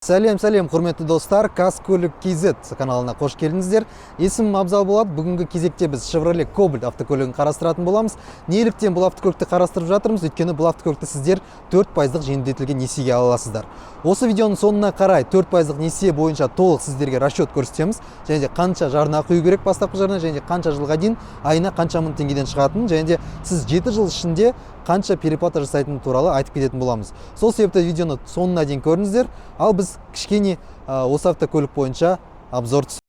Сәлем, құрметті достар, Каз-көлік KZ каналына қош келдіңіздер. Есімім Абзал болады. Бүгінгі кезекте біз Chevrolet Cobalt автокөлігін қарастыратын боламыз. Неліктен бұл автокөлікті қарастырып жатырмыз? Өйткені бұл автокөлікті сіздер 4% жеңілдетілген несиеге ала аласыздар. Осы видеоның соңына қарай 4% несие бойынша толық сіздерге расчет көрсетеміз. Және де қанша жарна құю керек бастапқы жарна, және де қанша жылға дейін айына қанша мың теңгеден шығатынын, және де сіз 7 жыл ішінде қанша переплата жасайтын туралы айтып кететін боламыз. Сол себепті видеоны соңына дейін көріңіздер. Ал біз кішкене осы автокөлік бойынша обзор түсіреміз.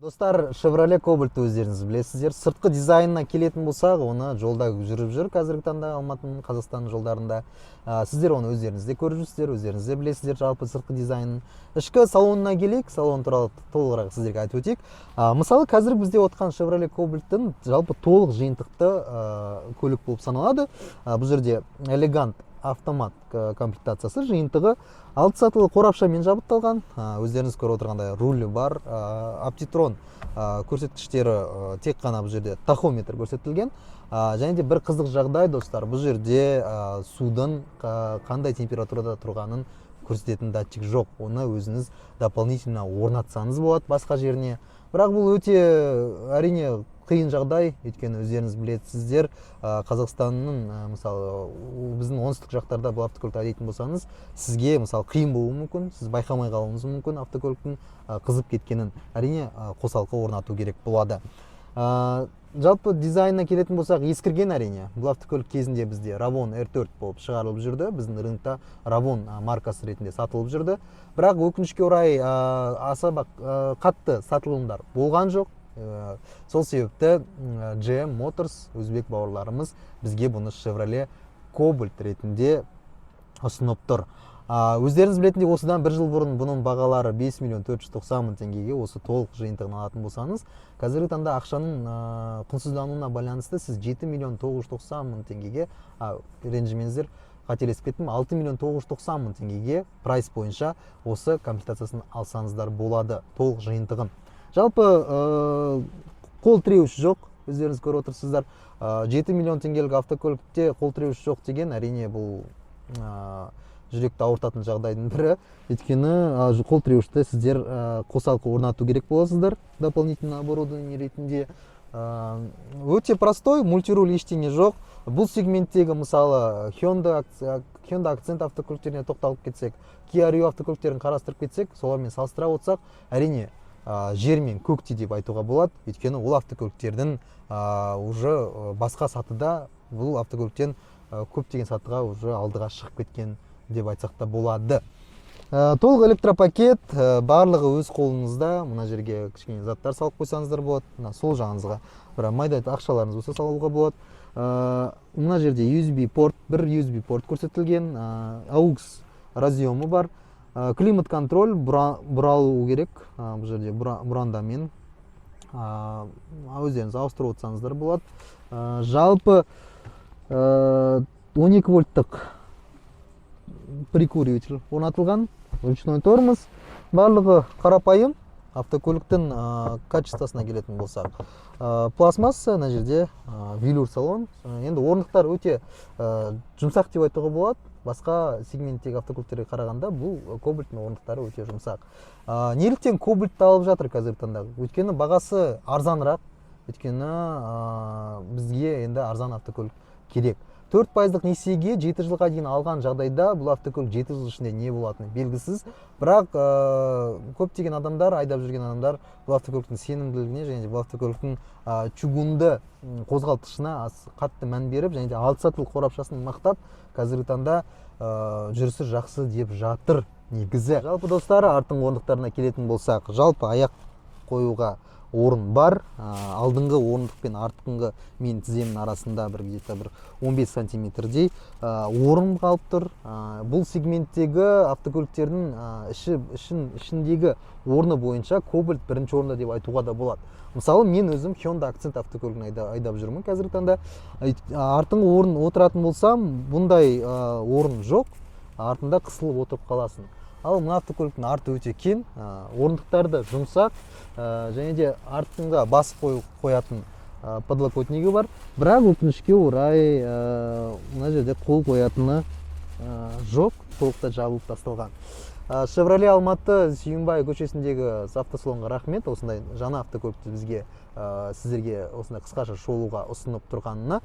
Достар, Chevrolet Cobalt өздеріңіз білесіздер. Сыртқы дизайнына келетін болсақ, оны жолда жүріп жүр қазіргі таңда Алматының, Қазақстанның жолдарында. Сіздер оны өздеріңіз де көріп жүрсіздер, өздеріңіз де білесіздер жалпы сыртқы дизайнын. Ішкі салонына келейік, салон туралы толығырақ сіздерге айтып өтейік. Мысалы, қазір бізде отқан Chevrolet Cobalt'тың жалпы толық жиынтықты көлік болып саналады. Бұл жерде элегант автомат комплектациясы, жиынтығы 6 сатылы қорапшамен жабдықталған. Өздеріңіз көріп отырғандай рулі бар, Aptitron көрсеткіштері тек қана бұл жерде тахометр көрсетілген. Және де бір қызық жағдай, достар, бұл жерде судың қандай температурада тұрғанын көрсететін датчик жоқ. Оны өзіңіз дополнительно орнатсаңыз болады басқа жеріне. Бірақ бұл өте әрине қиын жағдай, өйткені өздеріңіз білесіздер, Қазақстанның, мысалы, біздің оңтүстік жақтарда бұл автокөлікті айдайтын болсаңыз, сізге, мысалы, қиын болуы мүмкін, сіз байқамай қалуыңыз мүмкін автокөліктің қызып кеткенін. Әрине қосалқы орнату керек болады. Жалпы дизайнына келетін болсақ, ескірген әрине. Бұл автокөлік кезінде бізде Ravon R4 болып шығарылып жүрді. Біздің рынокта Ravon маркасы ретінде сатылып жүрді. Бірақ өкінішке орай аса қатты сатылымдар болған жоқ. Сол себепті GM Motors, өзбек бауырларымыз бізге бұны Chevrolet Cobalt ретінде ұсынып тұр. Өздеріңіз білетіндей, осыдан бір жыл бұрын бұның бағалары 5 миллион 490 мың теңгеге, осы толық жиынтығын алатын болсаңыз, қазіргі таңда ақшаның құнсыздануына байланысты сіз 7 миллион 990 мың теңгеге, ренжімеңіздер, қателесіп кеттім, 6 миллион 990 мың теңгеге прайс бойынша осы комплектациясын алсаңыздар болады, толық жиынтығын. Жалпы қол тіреуіш жоқ, өздеріңіз көріп отырсыздар. 7 миллион теңгелік автокөлікте қол тіреуіш жоқ деген әрине бұл жүректі ауыртатын жағдайдың бірі. Өйткені қол тіреуішті сіздер қосалқы орнату керек боласыздар, дополнительно оборудование ретінде. Өте простой, мультируль ештеңе жоқ. Бұл сегменттегі, мысалы, Hyundai Accent автокөліктеріне тоқталып кетсек, Kia Rio автокөліктерін қарастырып кетсек, солармен салыстыра отырсақ, әрине жер мен көктей деп айтуға болады. Өйткені ол автокөліктердің уже басқа сатыда бұл автокөліктен көптеген сатыға уже алдыға шығып кеткен деп айтсақ та болады. Толық электропакет, барлығы өз қолыңызда. Мына жерге кішкене заттар салып қойсаңыздар болады. Сол жағыңызға бір майда ақшаларыңыз болса салуға болады. Мына жерде USB порт, бір USB порт көрсетілген, AUX разъемы бар. Климат контроль бұралу керек, бұл жерде бұрандамен өздеріңіз ауыстырып отырсаңыздар болады. Жалпы 12 вольттық прикуриватель орнатылған, ручной тормоз, барлығы қарапайым. Автокөліктің качествосына келетін болсақ, пластмасса, мына жерде велюр салон. Енді орындықтар өте жұмсақ деп айтуға болады. Басқа сегменттегі автокөліктерге қарағанда бұл Cobalt'ның орындықтары өте жұмсақ. Неліктен Cobalt алып жатыр қазіргі таңда? Өйткені бағасы арзанырақ, өйткені бізге енді арзан автокөлік керек. 4% несиеге 7 жылға дейін алған жағдайда бұл автокөлік 7 жыл ішінде не болатыны белгісіз. Бірақ көптеген адамдар, айдап жүрген адамдар бұл автокөліктің сенімділігіне және де бұл автокөліктің чугунды қозғалтқышына қатты мән беріп, және де 6 сатылы қорапшасын мақтап, қазіргі таңда жүрісі жақсы деп жатыр негізі. Жалпы достары, артың орындықтарына келетін болсақ, жалпы аяқ қоюға орын бар. Алдыңғы орындық пен артқыңғы мен тіземнің арасында бір 15 сантиметрдей орын қалып тұр. Бұл сегменттегі автокөліктердің ішіндегі орны бойынша Cobalt бірінші орында деп айтуға да болады. Мысалы, мен өзім Hyundai Accent автокөлігін айдап жүрмін қазіргі таңда. Артыңғы орын отыратын болсам, бұндай орын жоқ. Артында қысылып отырып қаласың. Ал мына автокөліктің арты өте кең, орындықтары да жұмсақ, және де артында басып қоятын подлокотнигі бар. Бірақ өкінішке орай мына жерде қол қоятыны жоқ, толықтай жабылып тасталған. Chevrolet Алматы Сүйінбай көшесіндегі автосалонға рахмет, осындай жаңа автокөлікті бізге сіздерге осындай қысқаша шолуға ұсынып тұрғанына.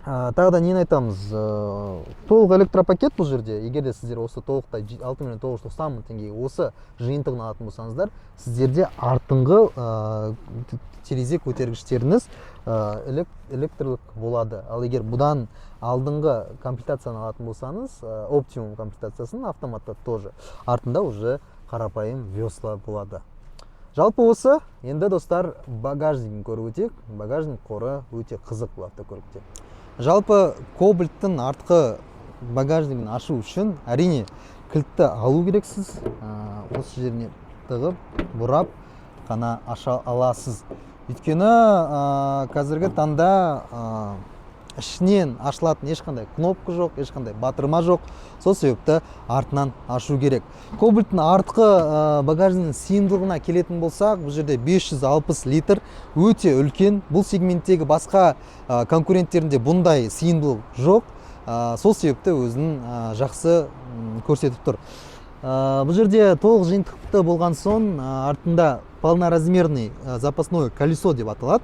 Тағы да нені айтамыз, толық электропакет бұл жерде. Егер де сіздер осы толықтай 6.990.000 теңгеге осы жиынтығын алатын болсаңыздар, сіздерде артыңғы терезе көтергіштеріңіз электрлік болады. Ал егер бұдан алдыңғы комплектацияны алатын болсаңыз, оптимум комплектациясын автоматта тоже артында уже қарапайым весла болады. Жалпы осы. Енді достар, багажнигін көріп өтейік. Багажник қоры өте қызық бұл автокөлікте. Жалпы Кобальттың артқы багажнигін ашу үшін әрине кілтті алу керексіз. Осы жеріне тығып, бұрап қана аша аласыз. Өйткені қазіргі таңда ішінен ашылатын ешқандай кнопка жоқ, ешқандай батырма жоқ. Сол себепті артынан ашу керек. Кобальттың артқы багажының сыйымдылығына келетін болсақ, бұл жерде 560 литр, өте үлкен. Бұл сегменттегі басқа конкуренттерінде бұндай сыйымдылық жоқ. Сол себепті өзін жақсы көрсетіп тұр. Бұл жерде толық жиынтықты болған соң артында полноразмерный запасное колесо деп аталады.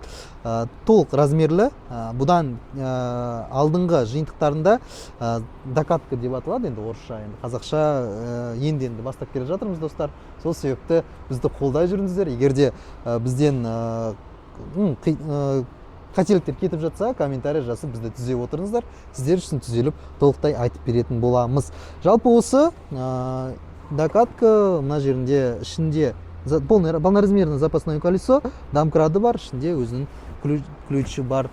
Толық размерлі. Бұдан алдыңғы жиынтықтарында докатка деп аталады, енді орысша, енді қазақша енді бастап келе жатырмыз достар. Сол себепті бізді қолдай жүріңіздер. Егерде бізден қателіктер кетіп жатса, комментарий жазып бізді түзеп отырыңыздар. Сіздер үшін түзеліп толықтай айтып беретін боламыз. Жалпы осы докатка мына жерінде ішінде полноразмерный запасное колесо, домкраты бар, ішінде өзінің ключі бар.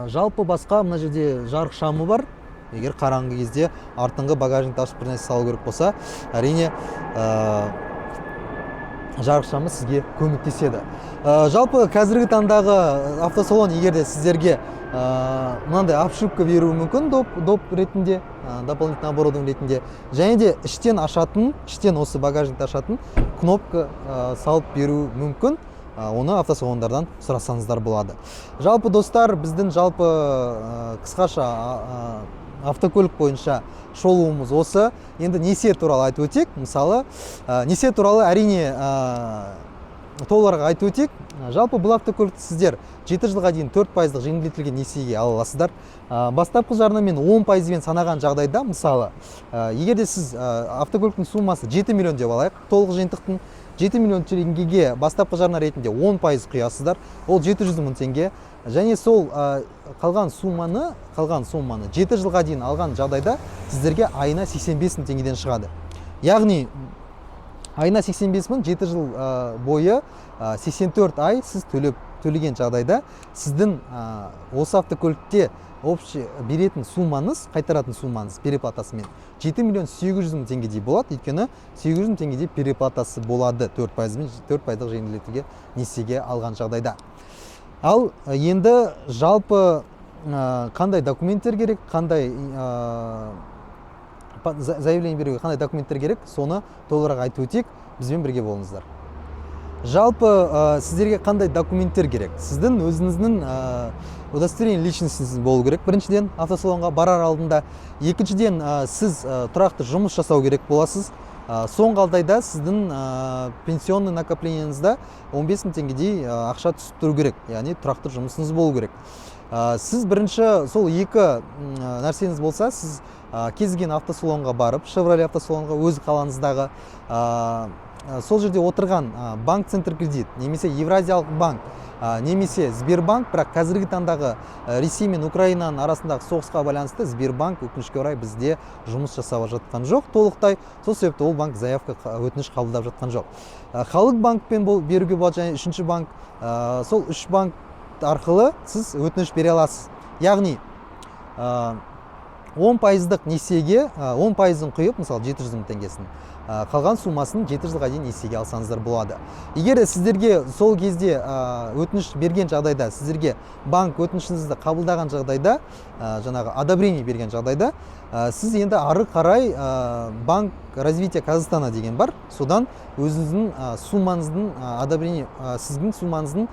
Жалпы басқа мына жерде жарық шамы бар. Егер қараңғы кезде артыңғы багажникті ашып бір нәрсе салу керек болса, әрине жарық шамы сізге көмектеседі. Жалпы қазіргі таңдағы автосалон егерде сіздерге мынандай обшивка беруі мүмкін, доп ретінде, дополнительный оборудование ретінде, және де іштен ашатын, іштен осы багажникті ашатын кнопка салып беру мүмкін. Оны автосалондардан сұрасаңыздар болады. Жалпы достар, біздің жалпы қысқаша автокөлік бойынша шолуымыз осы. Енді несие туралы айтып өтейік. Мысалы, несие туралы әрине толығырақ айтып өтейік. Жалпы бұл автокөлікті сіздер 7 жылға дейін 4% жеңілдетілген несиеге ала аласыздар. Бастапқы жарнамен 10%-бен санаған жағдайда, мысалы, егер де сіз автокөліктің суммасы 7 миллион деп алайық, толық жиынтықтың 7 миллион теңгеге бастапқы жарна ретінде 10% құясыздар, ол 700 мың теңге. Және сол қалған сумманы 7 жылға дейін алған жағдайда сіздерге айына 85 мың теңгеден шығады. Яғни айына 85 мың, 7 жыл бойы 84 ай сіз төлеген жағдайда сіздің осы автокөлікте общий беретін суммаңыз, қайтаратын суммаңыз переплатасымен 7 миллион 800 мың теңгедей болады. Өйткені 800 мың теңгедей переплатасы болады 4%-ық жеңілдетілген несиеге алған жағдайда. Ал енді жалпы қандай документтер керек, қандай заявление беруге қандай документтер керек, соны толығырақ айтып өтейік, бізбен бірге болыңыздар. Жалпы сіздерге қандай документтер керек? Сіздің өзіңіздің удостоверение личностіңіз болу керек. Біріншіден, автосалонға барар алдында. Екіншіден, сіз тұрақты жұмыс жасау керек боласыз. Соңғы алдайда сіздің пенсионный накопленияңызда 15 мың теңгедей ақша түсіп тұру керек. Яғни тұрақты жұмысыңыз болу керек. Сіз бірінші сол екі нәрсеңіз болса, сіз кез келген автосалонға барып, Chevrolet автосалонға өз қалаңыздағы сол жерде отырған банк Центр кредит, немесе Евразиялық банк, немесе Сбербанк, бірақ қазіргі таңдағы Ресей мен Украинаның арасындағы соғысқа байланысты Сбербанк өкінішке орай бізде жұмыс жасап жатқан жоқ толықтай. Сол себепті ол банк заявка өтініш қабылдап жатқан жоқ. Халық банкпен беруге болады, және үшінші банк, сол үш банк арқылы сіз өтініш бере аласыз. Яғни 10%-дық несиеге 10%-ын құйып, мысалы 700 мың теңгесін, қалған сумасын 7 жылға дейін несиеге алсаңыздар болады. Егер сіздерге сол кезде өтініш берген жағдайда, сіздерге банк өтінішіңізді қабылдаған жағдайда, жаңағы одобрение берген жағдайда, сіз енді ары қарай банк развития Казахстана деген бар, содан өзіңіздің суммаңыздың одобрение, сіздің суммаңыздың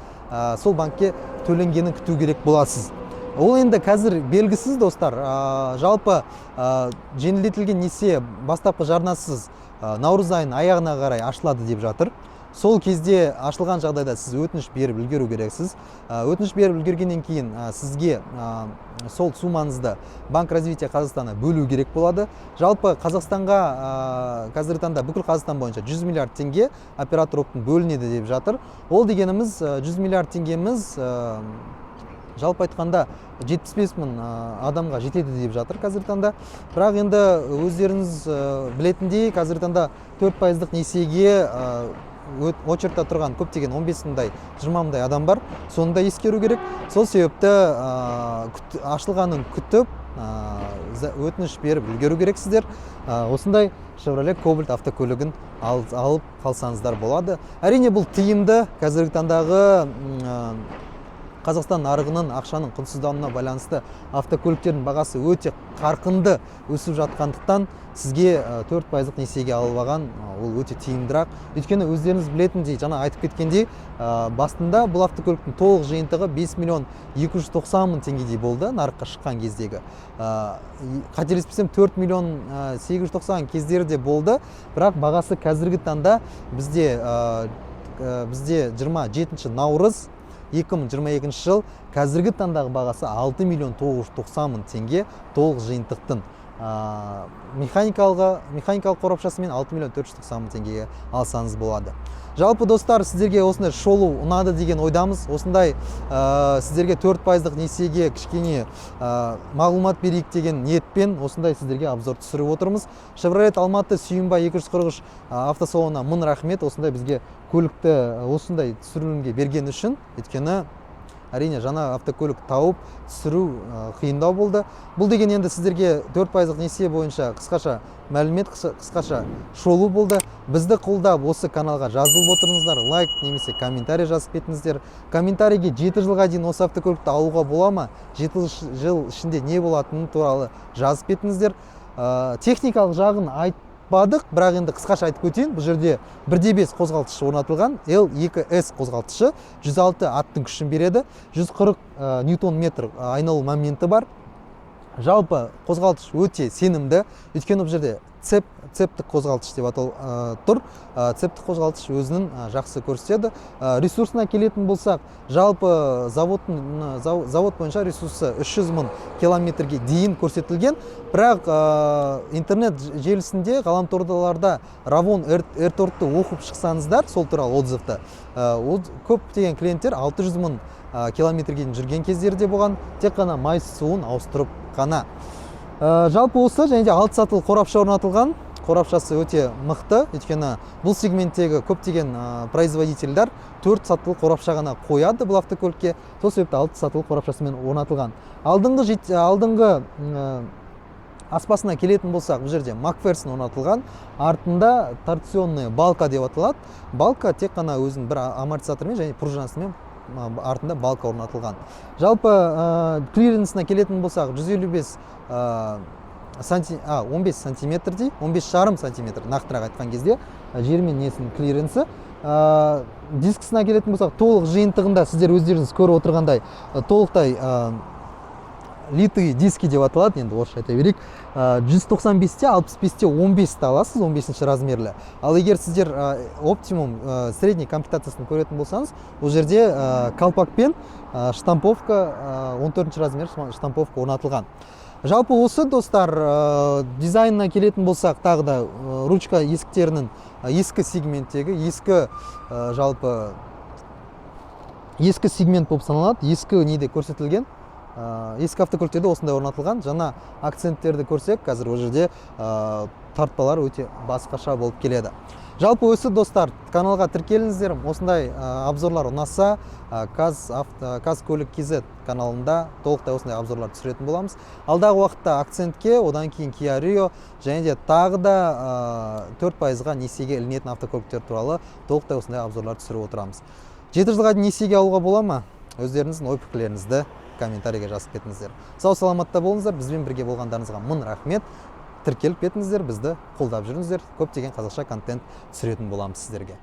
сол банкке төленгенін күту керек боласыз. Ол енді қазір белгісіз, достар. Жалпы жеңілдетілген несие бастапқы жарнасыз наурыз айының аяғына қарай ашылады деп жатыр. Сол кезде ашылған жағдайда сіз өтініш беріп үлгеру керексіз. Өтініш беріп үлгергеннен кейін сізге сол суммаңызды Банк развития Казахстана бөлу керек болады. Жалпы Қазақстанға қазіргі таңда бүкіл Қазақстан бойынша 100 миллиард теңге операторлықтың бөлінеді деп жатыр. Ол дегеніміз 100 миллиард теңгеміз жалпы айтқанда 75 мың адамға жетеді деп жатыр қазіргі таңда. Бірақ енді өздеріңіз білетіндей, қазіргі таңда 4%-дық несиеге очередьте тұрған көптеген 15 мыңдай, 20 мыңдай адам бар. Соны да ескеру керек. Сол себепті ашылғанын күтіп, өтініш беріп үлгеру керексіздер. Осындай Chevrolet Cobalt автокөлігін алып қалсаңыздар болады. Әрине бұл тиімді, қазіргі таңдағы Қазақстан нарығының ақшаның құнсыздануына байланысты автокөліктердің бағасы өте қарқынды өсіп жатқандықтан сізге 4%-дық несиеге алып алған ол өте тиімдірақ. Өйткені өздеріңіз білетіндей, жаңа айтып кеткендей, басында бұл автокөліктің толық жиынтығы 5 миллион 290 мың теңгедей болды нарыққа шыққан кездегі. Қателеспесем 4 миллион 890 кездері де болды, бірақ бағасы қазіргі таңда бізде 27 наурыз 2022 жыл қазіргі таңдағы бағасы 6 миллион 990 мың теңге толық жиынтықтың. Механикалық қорапшасымен 6 миллион 490 мың теңгеге алсаңыз болады. Жалпы достар, сіздерге осындай шолу ұнады деген ойдамыз. Осындай сіздерге 4%-дық несиеге кішкене мағлұмат берейік деген ниетпен осындай сіздерге обзор түсіріп отырмыз. Chevrolet Алматы Сүйінбай 243 автосалонына мың рахмет, осындай бізге көлікті осындай түсірілімге берген үшін. Өйткені әрине жаңа автокөлік тауып түсіру қиындау болды. Бұл деген енді сіздерге 4%-дық несие бойынша қысқаша мәлімет, қысқаша шолу болды. Бізді қолдап осы каналға жазылып отырыңыздар, лайк немесе комментарий жазып кетіңіздер. Комментарийге 7 жылға дейін осы автокөлікті алуға бола ма, 7 жыл ішінде не болатыны туралы жазып кетіңіздер. Техникалық жағын айтпадық, бірақ енді қысқаша айтып өтейін. Бұл жерде 1.5 қозғалтқышы орнатылған, L2S қозғалтқышы, 106 аттың күшін береді, 140 ньютон метр айналу моменті бар. Жалпы қозғалтқыш өте сенімді, өйткені бұл жерде цептік қозғалтқыш деп тұр. Цептік қозғалтқыш өзінің жақсы көрсетеді. Ресурсына келетін болсақ, жалпы завод бойынша ресурсы 300 мың километрге дейін көрсетілген. Бірақ интернет желісінде, ғаламторларда Ravon R4-ті оқып шықсаңыздар, сол туралы отзывты, көптеген клиенттер 600 мың километрге дейін жүрген кездерде болған, тек қана май суын ауыстырып қана. Жалпы осы және де 6 сатылы қорапша орнатылған. Қорапшасы өте мықты, өйткені бұл сегменттегі көптеген производительдер 4 сатылы қорапша ғана қояды бұл автокөлікке. Сол себепті 6 сатылы қорапшасымен орнатылған. Алдыңғы аспасына келетін болсақ, бұл жерде Макферсон орнатылған. Артында торсионный балка деп аталады. Балка тек қана өзінің бір амортизатормен және пружинасымен артында балка орнатылған. Жалпы клиренсіне келетін болсақ, 15 сантиметрдей, 15,5 сантиметр нақтырақ айтқан кезде жермен несінің клиренсі. Дискісіне келетін болсақ, толық жиынтығында сіздер өздеріңіз көріп отырғандай толықтай литый диски деп аталады, енді орысша айта берейік. 195-те 65-те 15-ті аласыз, 15-ші размерлі. Ал егер сіздер оптимум средний комплектациясын көретін болсаңыз, бұл жерде колпакпен штамповка 14-ші размер штамповка орнатылған. Жалпы осы, достар, дизайнына келетін болсақ, тағы да ручка есіктерінің ескі сегменттегі, ескі сегмент болып саналады, ескі неде көрсетілген. Ескі автокөліктерде осындай орнатылған. Жаңа акценттерді көрсек, қазір ол жерде тартпалар өте басқаша болып келеді. Жалпы өсі достар, каналға тіркеліңіздер. Осындай обзорлар ұнаса, Каз көлік KZ каналында толықтай осындай обзорлар түсіретін боламыз. Алдағы уақытта акцентке, одан кейін Kia Rio және де тағы да 4%-ға несиеге ілінетін автокөліктер туралы толықтай осындай обзорлар түсіріп отырамыз. 7 жылға дейін несиеге алуға бола ма? Өздеріңіздің ой-пікірлеріңізді комментарийге жазып кетіңіздер. Сау саламатта болыңыздар. Бізбен бірге болғандарыңызға мың рахмет. Тіркеліп кетіңіздер, бізді қолдап жүріңіздер. Көптеген қазақша контент түсіретін боламыз сіздерге.